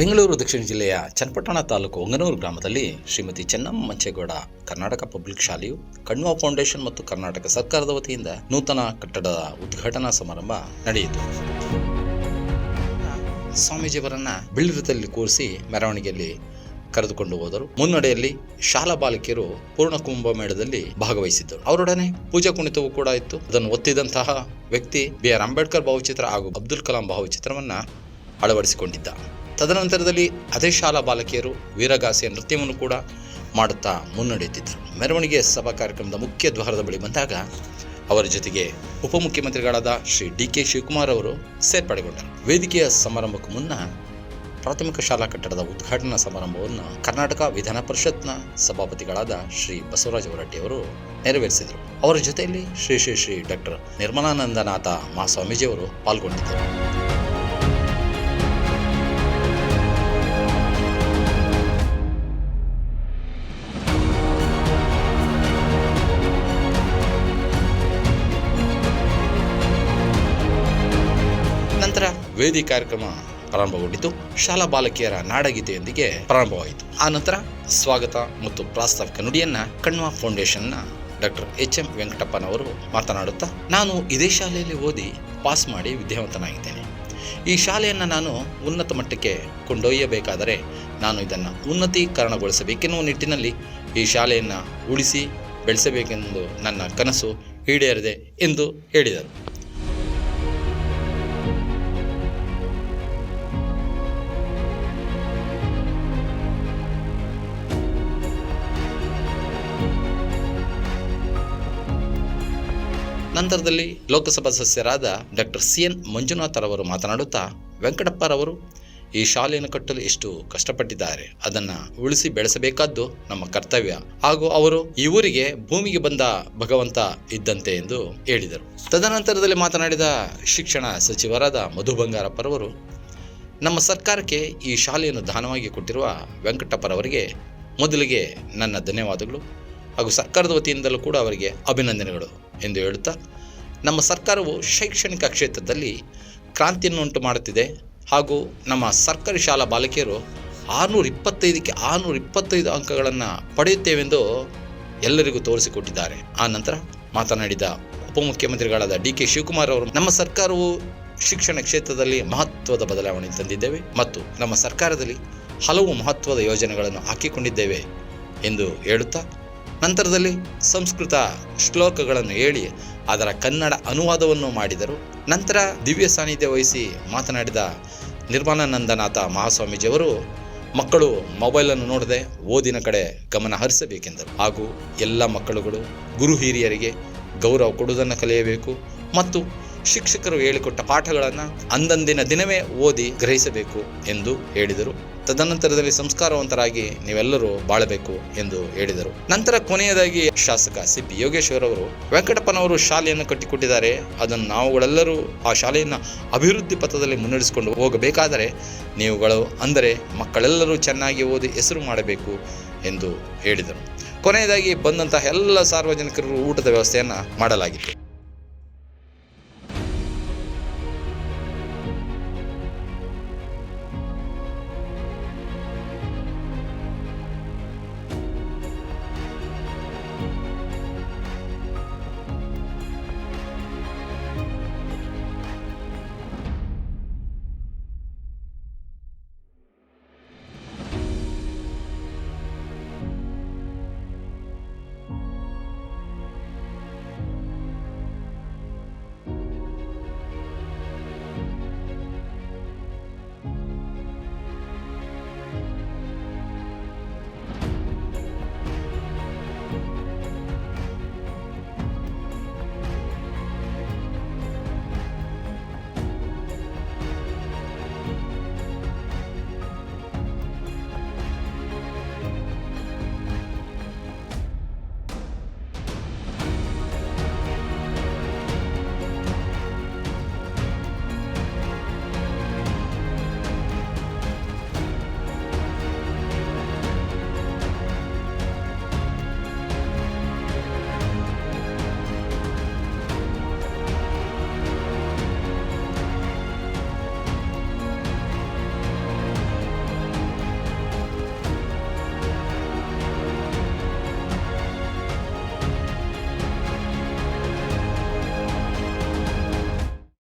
ಬೆಂಗಳೂರು ದಕ್ಷಿಣ ಜಿಲ್ಲೆಯ ಚನ್ನಪಟ್ಟಣ ತಾಲೂಕು ಹೊಂಗನೂರು ಗ್ರಾಮದಲ್ಲಿ ಶ್ರೀಮತಿ ಚೆನ್ನಮ್ಮ ಮಂಚೇಗೌಡ ಕರ್ನಾಟಕ ಪಬ್ಲಿಕ್ ಶಾಲೆಯು ಕಣ್ವ ಫೌಂಡೇಶನ್ ಮತ್ತು ಕರ್ನಾಟಕ ಸರ್ಕಾರದ ವತಿಯಿಂದ ನೂತನ ಕಟ್ಟಡದ ಉದ್ಘಾಟನಾ ಸಮಾರಂಭ ನಡೆಯಿತು. ಸ್ವಾಮೀಜಿಯವರನ್ನ ಬಿಳಿರದಲ್ಲಿ ಕೂರಿಸಿ ಮೆರವಣಿಗೆಯಲ್ಲಿ ಕರೆದುಕೊಂಡು ಹೋದರು. ಮುನ್ನಡೆಯಲ್ಲಿ ಶಾಲಾ ಬಾಲಕಿಯರು ಪೂರ್ಣ ಕುಂಭಮೇಳದಲ್ಲಿ ಭಾಗವಹಿಸಿದ್ದರು. ಅವರೊಡನೆ ಪೂಜಾ ಕುಣಿತವೂ ಕೂಡ ಇತ್ತು. ಅದನ್ನು ಒತ್ತಿದಂತಹ ವ್ಯಕ್ತಿ BR ಅಂಬೇಡ್ಕರ್ ಭಾವಚಿತ್ರ ಹಾಗೂ ಅಬ್ದುಲ್ ಕಲಾಂ ಭಾವಚಿತ್ರವನ್ನ ಅಳವಡಿಸಿಕೊಂಡಿದ್ದ. ತದನಂತರದಲ್ಲಿ ಅದೇ ಶಾಲಾ ಬಾಲಕಿಯರು ವೀರಗಾಸೆಯ ನೃತ್ಯವನ್ನು ಕೂಡ ಮಾಡುತ್ತಾ ಮುನ್ನಡೆಯುತ್ತಿದ್ದರು. ಮೆರವಣಿಗೆ ಸಭಾ ಕಾರ್ಯಕ್ರಮದ ಮುಖ್ಯ ದ್ವಾರದ ಬಳಿ ಬಂದಾಗ ಅವರ ಜೊತೆಗೆ ಉಪಮುಖ್ಯಮಂತ್ರಿಗಳಾದ ಶ್ರೀ DK ಶಿವಕುಮಾರ್ ಅವರು ಸೇರ್ಪಡೆಗೊಂಡರು. ವೇದಿಕೆಯ ಸಮಾರಂಭಕ್ಕೂ ಮುನ್ನ ಪ್ರಾಥಮಿಕ ಶಾಲಾ ಕಟ್ಟಡದ ಉದ್ಘಾಟನಾ ಸಮಾರಂಭವನ್ನು ಕರ್ನಾಟಕ ವಿಧಾನ ಪರಿಷತ್ನ ಸಭಾಪತಿಗಳಾದ ಶ್ರೀ ಬಸವರಾಜ ಹೊರಟ್ಟಿ ಅವರು ನೆರವೇರಿಸಿದರು. ಅವರ ಜೊತೆಯಲ್ಲಿ ಶ್ರೀ ಡಾಕ್ಟರ್ ನಿರ್ಮಲಾನಂದನಾಥ ಮಹಾಸ್ವಾಮೀಜಿಯವರು ಪಾಲ್ಗೊಂಡಿದ್ದರು. ನಂತರ ವೇದಿ ಕಾರ್ಯಕ್ರಮ ಪ್ರಾರಂಭಗೊಂಡಿತು. ಶಾಲಾ ಬಾಲಕಿಯರ ನಾಡಗೀತೆಯೊಂದಿಗೆ ಪ್ರಾರಂಭವಾಯಿತು. ಆ ನಂತರ ಸ್ವಾಗತ ಮತ್ತು ಪ್ರಾಸ್ತಾವಿಕ ನುಡಿಯನ್ನ ಕಣ್ವ ಫೌಂಡೇಶನ್ನ ಡಾಕ್ಟರ್ HM ವೆಂಕಟಪ್ಪನವರು ಮಾತನಾಡುತ್ತಾ, ನಾನು ಇದೇ ಶಾಲೆಯಲ್ಲಿ ಓದಿ ಪಾಸ್ ಮಾಡಿ ವಿದ್ಯಾವಂತನಾಗಿದ್ದೇನೆ. ಈ ಶಾಲೆಯನ್ನು ನಾನು ಉನ್ನತ ಮಟ್ಟಕ್ಕೆ ಕೊಂಡೊಯ್ಯಬೇಕಾದರೆ ನಾನು ಇದನ್ನು ಉನ್ನತೀಕರಣಗೊಳಿಸಬೇಕೆನ್ನುವ ನಿಟ್ಟಿನಲ್ಲಿ ಈ ಶಾಲೆಯನ್ನು ಉಳಿಸಿ ಬೆಳೆಸಬೇಕೆಂದು ನನ್ನ ಕನಸು ಈಡೇರಿದೆ ಎಂದು ಹೇಳಿದರು. ನಂತರದಲ್ಲಿ ಲೋಕಸಭಾ ಸದಸ್ಯರಾದ ಡಾಕ್ಟರ್ CN ಮಂಜುನಾಥರವರು ಮಾತನಾಡುತ್ತಾ, ವೆಂಕಟಪ್ಪರವರು ಈ ಶಾಲೆಯನ್ನು ಕಟ್ಟಲು ಎಷ್ಟು ಕಷ್ಟಪಟ್ಟಿದ್ದಾರೆ, ಅದನ್ನು ಉಳಿಸಿ ಬೆಳೆಸಬೇಕಾದ್ದು ನಮ್ಮ ಕರ್ತವ್ಯ ಹಾಗೂ ಅವರು ಈ ಊರಿಗೆ ಭೂಮಿಗೆ ಬಂದ ಭಗವಂತ ಇದ್ದಂತೆ ಎಂದು ಹೇಳಿದರು. ತದನಂತರದಲ್ಲಿ ಮಾತನಾಡಿದ ಶಿಕ್ಷಣ ಸಚಿವರಾದ ಮಧು ಬಂಗಾರಪ್ಪರವರು, ನಮ್ಮ ಸರ್ಕಾರಕ್ಕೆ ಈ ಶಾಲೆಯನ್ನು ದಾನವಾಗಿ ಕೊಟ್ಟಿರುವ ವೆಂಕಟಪ್ಪರವರಿಗೆ ಮೊದಲಿಗೆ ನನ್ನ ಧನ್ಯವಾದಗಳು ಹಾಗೂ ಸರ್ಕಾರದ ವತಿಯಿಂದಲೂ ಕೂಡ ಅವರಿಗೆ ಅಭಿನಂದನೆಗಳು ಎಂದು ಹೇಳುತ್ತಾ, ನಮ್ಮ ಸರ್ಕಾರವು ಶೈಕ್ಷಣಿಕ ಕ್ಷೇತ್ರದಲ್ಲಿ ಕ್ರಾಂತಿಯನ್ನುಂಟು ಮಾಡುತ್ತಿದೆ ಹಾಗೂ ನಮ್ಮ ಸರ್ಕಾರಿ ಶಾಲಾ ಬಾಲಕಿಯರು 625ಕ್ಕೆ 625 ಅಂಕಗಳನ್ನು ಪಡೆಯುತ್ತೇವೆಂದು ಎಲ್ಲರಿಗೂ ತೋರಿಸಿಕೊಟ್ಟಿದ್ದಾರೆ. ಆ ನಂತರ ಮಾತನಾಡಿದ ಉಪಮುಖ್ಯಮಂತ್ರಿಗಳಾದ DK ಶಿವಕುಮಾರ್ ಅವರು, ನಮ್ಮ ಸರ್ಕಾರವು ಶಿಕ್ಷಣ ಕ್ಷೇತ್ರದಲ್ಲಿ ಮಹತ್ವದ ಬದಲಾವಣೆ ತಂದಿದ್ದೇವೆ ಮತ್ತು ನಮ್ಮ ಸರ್ಕಾರದಲ್ಲಿ ಹಲವು ಮಹತ್ವದ ಯೋಜನೆಗಳನ್ನು ಹಾಕಿಕೊಂಡಿದ್ದೇವೆ ಎಂದು ಹೇಳುತ್ತಾ, ನಂತರದಲ್ಲಿ ಸಂಸ್ಕೃತ ಶ್ಲೋಕಗಳನ್ನು ಹೇಳಿ ಅದರ ಕನ್ನಡ ಅನುವಾದವನ್ನು ಮಾಡಿದರು. ನಂತರ ದಿವ್ಯ ಸಾನ್ನಿಧ್ಯ ವಹಿಸಿ ಮಾತನಾಡಿದ ನಿರ್ಮಲಾನಂದನಾಥ ಮಹಾಸ್ವಾಮೀಜಿಯವರು, ಮಕ್ಕಳು ಮೊಬೈಲನ್ನು ನೋಡದೆ ಓದಿನ ಕಡೆ ಗಮನ ಹರಿಸಬೇಕೆಂದರು ಹಾಗೂ ಎಲ್ಲ ಮಕ್ಕಳುಗಳು ಗುರು ಹಿರಿಯರಿಗೆ ಗೌರವ ಕೊಡುವುದನ್ನು ಕಲಿಯಬೇಕು ಮತ್ತು ಶಿಕ್ಷಕರು ಹೇಳಿಕೊಟ್ಟ ಪಾಠಗಳನ್ನು ಅಂದಂದಿನ ದಿನವೇ ಓದಿ ಗ್ರಹಿಸಬೇಕು ಎಂದು ಹೇಳಿದರು. ತದನಂತರದಲ್ಲಿ ಸಂಸ್ಕಾರವಂತರಾಗಿ ನೀವೆಲ್ಲರೂ ಬಾಳಬೇಕು ಎಂದು ಹೇಳಿದರು. ನಂತರ ಕೊನೆಯದಾಗಿ ಶಾಸಕ CP ಯೋಗೇಶ್ವರ್ ಅವರು, ವೆಂಕಟಪ್ಪನವರು ಶಾಲೆಯನ್ನು ಕಟ್ಟಿಕೊಟ್ಟಿದ್ದಾರೆ, ಅದನ್ನು ನಾವುಗಳೆಲ್ಲರೂ ಆ ಶಾಲೆಯನ್ನು ಅಭಿವೃದ್ಧಿ ಪಥದಲ್ಲಿ ಮುನ್ನಡೆಸಿಕೊಂಡು ಹೋಗಬೇಕಾದರೆ ನೀವುಗಳು ಅಂದರೆ ಮಕ್ಕಳೆಲ್ಲರೂ ಚೆನ್ನಾಗಿ ಓದಿ ಹೆಸರು ಮಾಡಬೇಕು ಎಂದು ಹೇಳಿದರು. ಕೊನೆಯದಾಗಿ ಬಂದಂತಹ ಎಲ್ಲ ಸಾರ್ವಜನಿಕರು ಊಟದ ವ್ಯವಸ್ಥೆಯನ್ನು ಮಾಡಲಾಗಿತ್ತು.